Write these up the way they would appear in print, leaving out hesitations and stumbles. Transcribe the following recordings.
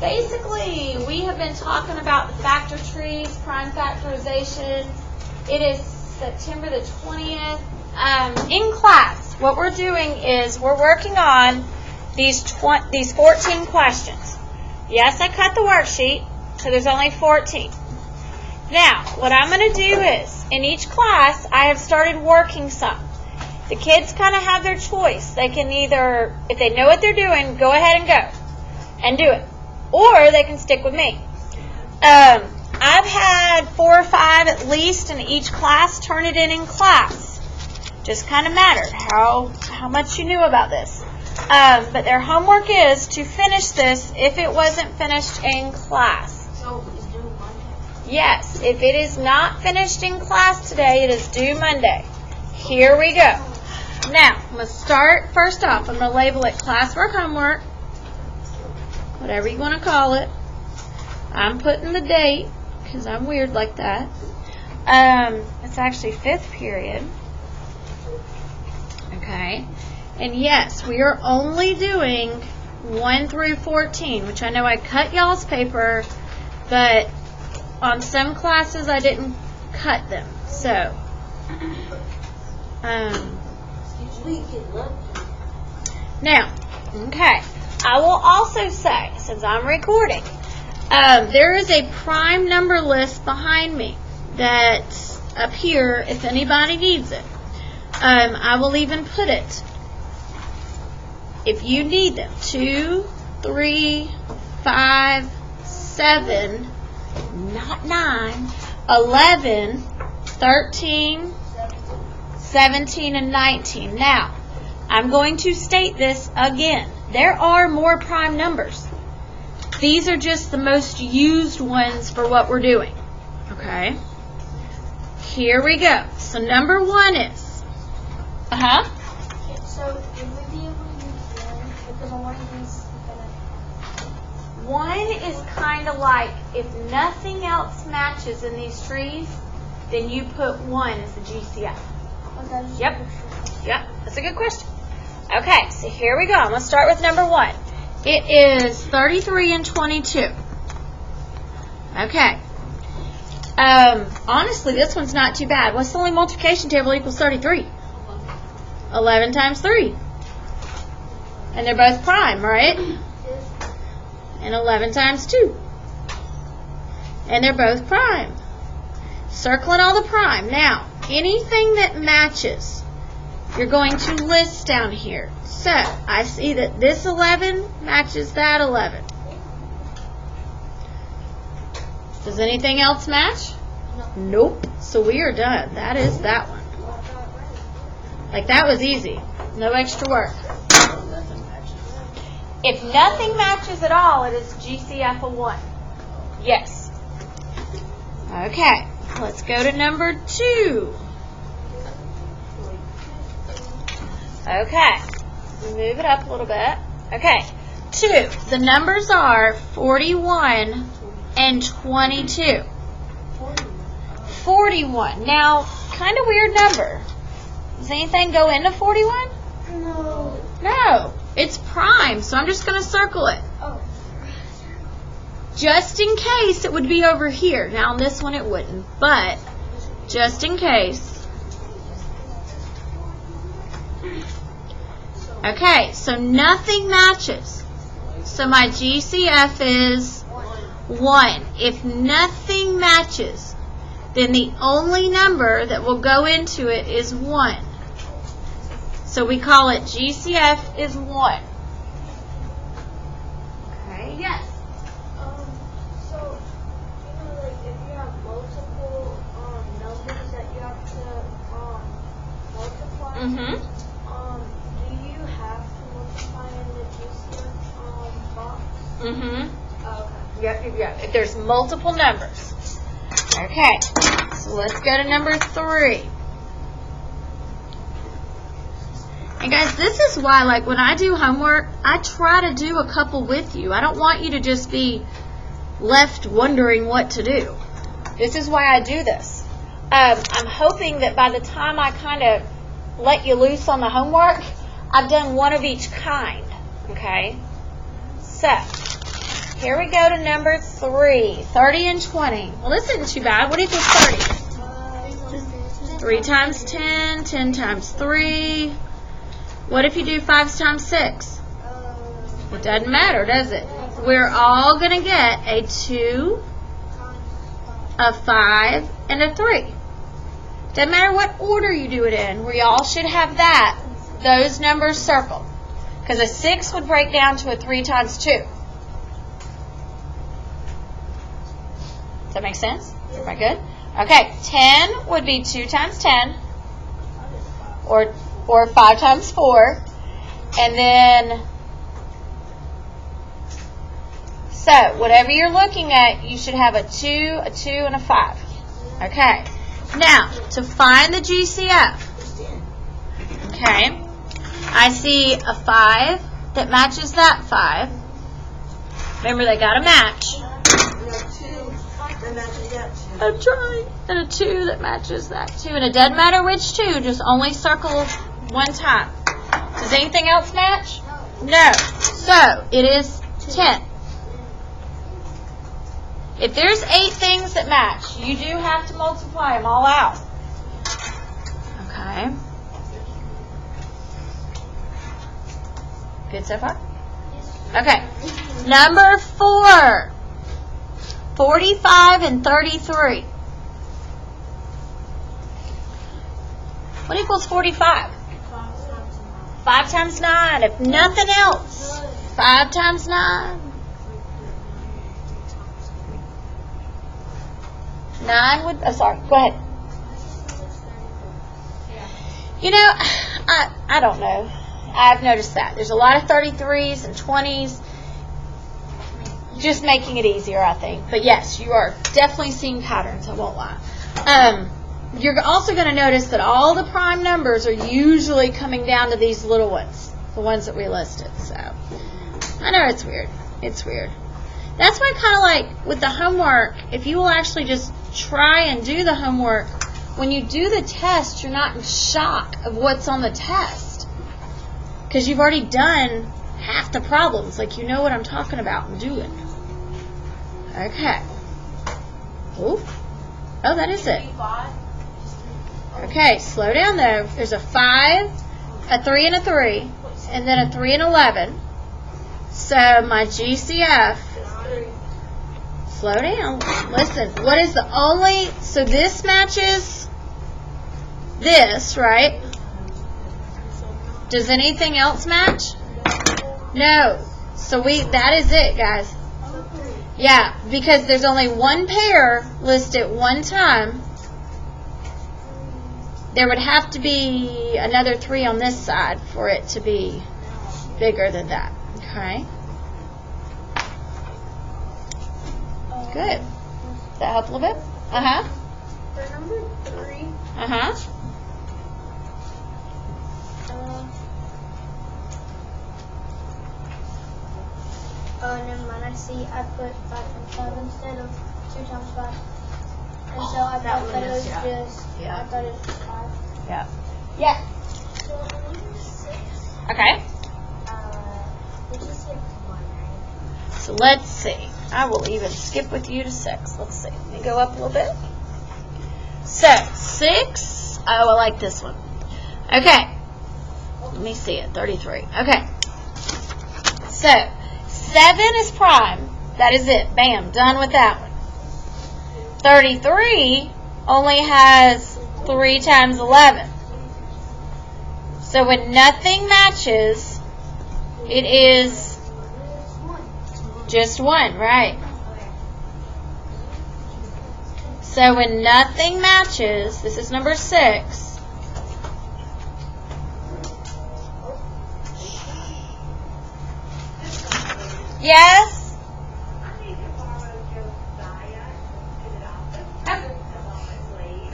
Basically, we have been talking about the factor trees, prime factorization. It is September the 20th. In class, what we're doing is we're working on these 14 questions. Yes, I cut the worksheet, so there's only 14. Now, what I'm going to do is, in each class, I have started working some. The kids kind of have their choice. They can either, if they know what they're doing, go ahead and go and do it. Or they can stick with me. I've had 4 or 5 at least in each class turn it in class. Just kind of mattered how much you knew about this. But their homework is to finish this if it wasn't finished in class. So it's due Monday? Yes, if it is not finished in class today, it is due Monday. Here we go. Now, I'm going to start first off. I'm going to label it classwork homework, whatever you want to call it. I'm putting the date because I'm weird like that. It's actually 5th period. Okay. And yes, we are only doing 1 through 14, which I know I cut y'all's paper, but on some classes I didn't cut them. So, now, okay, I will also say, since I'm recording, there is a prime number list behind me that's up here if anybody needs it. I will even put it, if you need them, 2, 3, 5, 7, not 9, 11, 13, 17, and 19. Now, I'm going to state this again. There are more prime numbers. These are just the most used ones for what we're doing. Okay? Here we go. So number 1 is, So would we be able to use 1 because I want to use 1 is kind of like if nothing else matches in these trees, then you put 1 as the GCF. Yep. Yep. That's a good question. Okay, so here we go. I'm going to start with number 1. It is 33 and 22. Okay. Honestly, this one's not too bad. What's the only multiplication table equals 33? 11 times 3. And they're both prime, right? And 11 times 2. And they're both prime. Circling all the prime. Now, anything that matches, you're going to list down here. So, I see that this 11 matches that 11. Does anything else match? No. Nope. So we are done. That is that one. Like, that was easy. No extra work. If nothing matches at all, it is GCF of 1. Yes. Okay. Let's go to number 2. Okay. Move it up a little bit. Okay. 2. The numbers are 41 and 22. 41. Now, kind of weird number. Does anything go into 41? No. No. It's prime, so I'm just going to circle it. Oh. Just in case it would be over here. Now, on this one it wouldn't, but just in case. Okay, so nothing matches. So my GCF is 1. If nothing matches, then the only number that will go into it is 1. So we call it GCF is 1. Okay, yes. So, like if you have multiple numbers that you have to multiply, do you have to multiply in the GCF box? Mm-hmm. Oh, okay. Yeah. If there's multiple numbers. Okay, so let's go to number 3. And guys, this is why, like, when I do homework, I try to do a couple with you. I don't want you to just be left wondering what to do. This is why I do this. I'm hoping that by the time I kind of let you loose on the homework, I've done one of each kind. Okay? So, Here we go to number 3. 30 and 20. Well, this isn't too bad. What equals 30? 3 times 10. 10 times 3. What if you do 5 times 6? It doesn't matter, does it? We're all going to get a 2, a 5, and a 3. Doesn't matter what order you do it in. We all should have those numbers circled. Because a 6 would break down to a 3 times 2. Does that make sense? Everybody good? Okay, 10 would be 2 times 10. Or 5 times 4. And then, so whatever you're looking at, you should have a 2, a 2, and a 5. Okay. Now, to find the GCF. Okay. I see a 5 that matches that 5. Remember, they got to match. I'm trying. And a 2 that matches that 2. And it doesn't matter which 2, just only circle one time. Does anything else match? No. So, it is 10. If there's 8 things that match, you do have to multiply them all out. Okay. Good so far? Okay. Number 4. 45 and 33. What equals 45? 5 times 9. If nothing else, 5 times 9. 9 would, oh, sorry, go ahead. You know, I don't know. I've noticed that. There's a lot of 33s and 20s. Just making it easier, I think. But yes, you are definitely seeing patterns, I won't lie. You're also going to notice that all the prime numbers are usually coming down to these little ones, the ones that we listed. So, I know it's weird. It's weird. That's why I kind of like with the homework, if you will actually just try and do the homework, when you do the test, you're not in shock of what's on the test. Because you've already done half the problems. Like, you know what I'm talking about and do it. Okay. Ooh. Oh, that is it. Okay, slow down though. There's a 5, a 3, and a 3, and then a 3 and 11. So my GCF. Slow down. Listen, what is the only, so this matches this, right? Does anything else match? No. So that is it, guys. Yeah, because there's only one pair listed one time. There would have to be another 3 on this side for it to be bigger than that. Okay. Good. Does that help a little bit? Uh-huh. For number 3. Uh-huh. Never mind. I see. I put 5 times 5 instead of 2 times 5. And so I thought that it was just. Yeah. I thought it was 5. Yeah. Yeah. So number 6. Okay. We just skipped 1, right? So let's see. I will even skip with you to 6. Let's see. Let me go up a little bit. So, 6. Oh, I like this one. Okay. Let me see it. 33. Okay. So, 7 is prime. That is it. Bam. Done with that one. 33 only has 3 times 11. So, when nothing matches, it is just 1, right? So when nothing matches, this is number 6. Yes?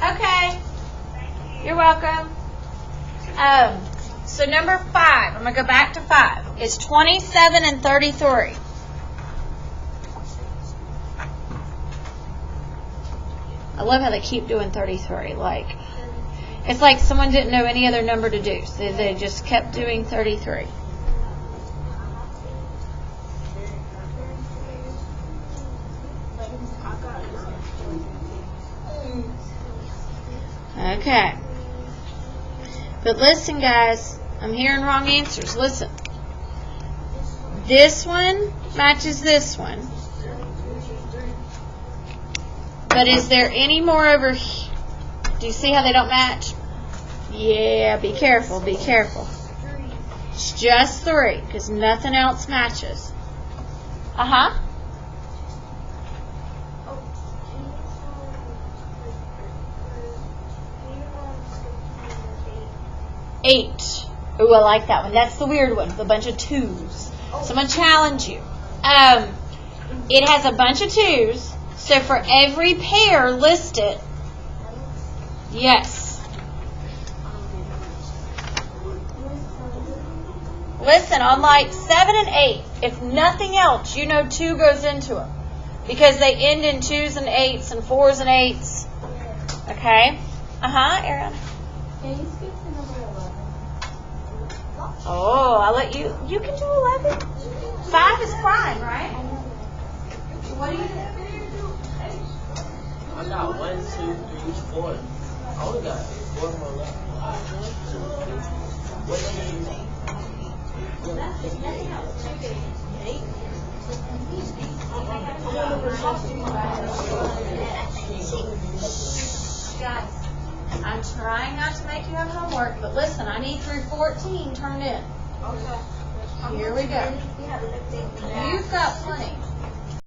Okay. You're welcome. So number 5, I'm going to go back to 5, is 27 and 33. I love how they keep doing 33. Like, it's like someone didn't know any other number to do. So they just kept doing 33. Okay. But listen, guys. I'm hearing wrong answers. Listen. This one matches this one. But is there any more over here? Do you see how they don't match? Yeah, be careful, be careful. It's just 3, because nothing else matches. Uh-huh. 8. Ooh, I like that one. That's the weird one, the bunch of 2s. So I'm going to challenge you. It has a bunch of 2s, so for every pair listed, yes. Listen, on like 7 and 8, if nothing else, you know 2 goes into them. Because they end in 2s and 8s and 4s and 8s. Okay? Uh-huh, Aaron. Can you speak to number 11? Oh, I'll let you. You can do 11. 5 is prime, right? What do you do? I got 1, 2, 3, 4. I only got 4 more left. What do you think? Guys, I'm trying not to make you have homework, but listen, I need through 14 turned in. Okay. Here we go. You've got plenty.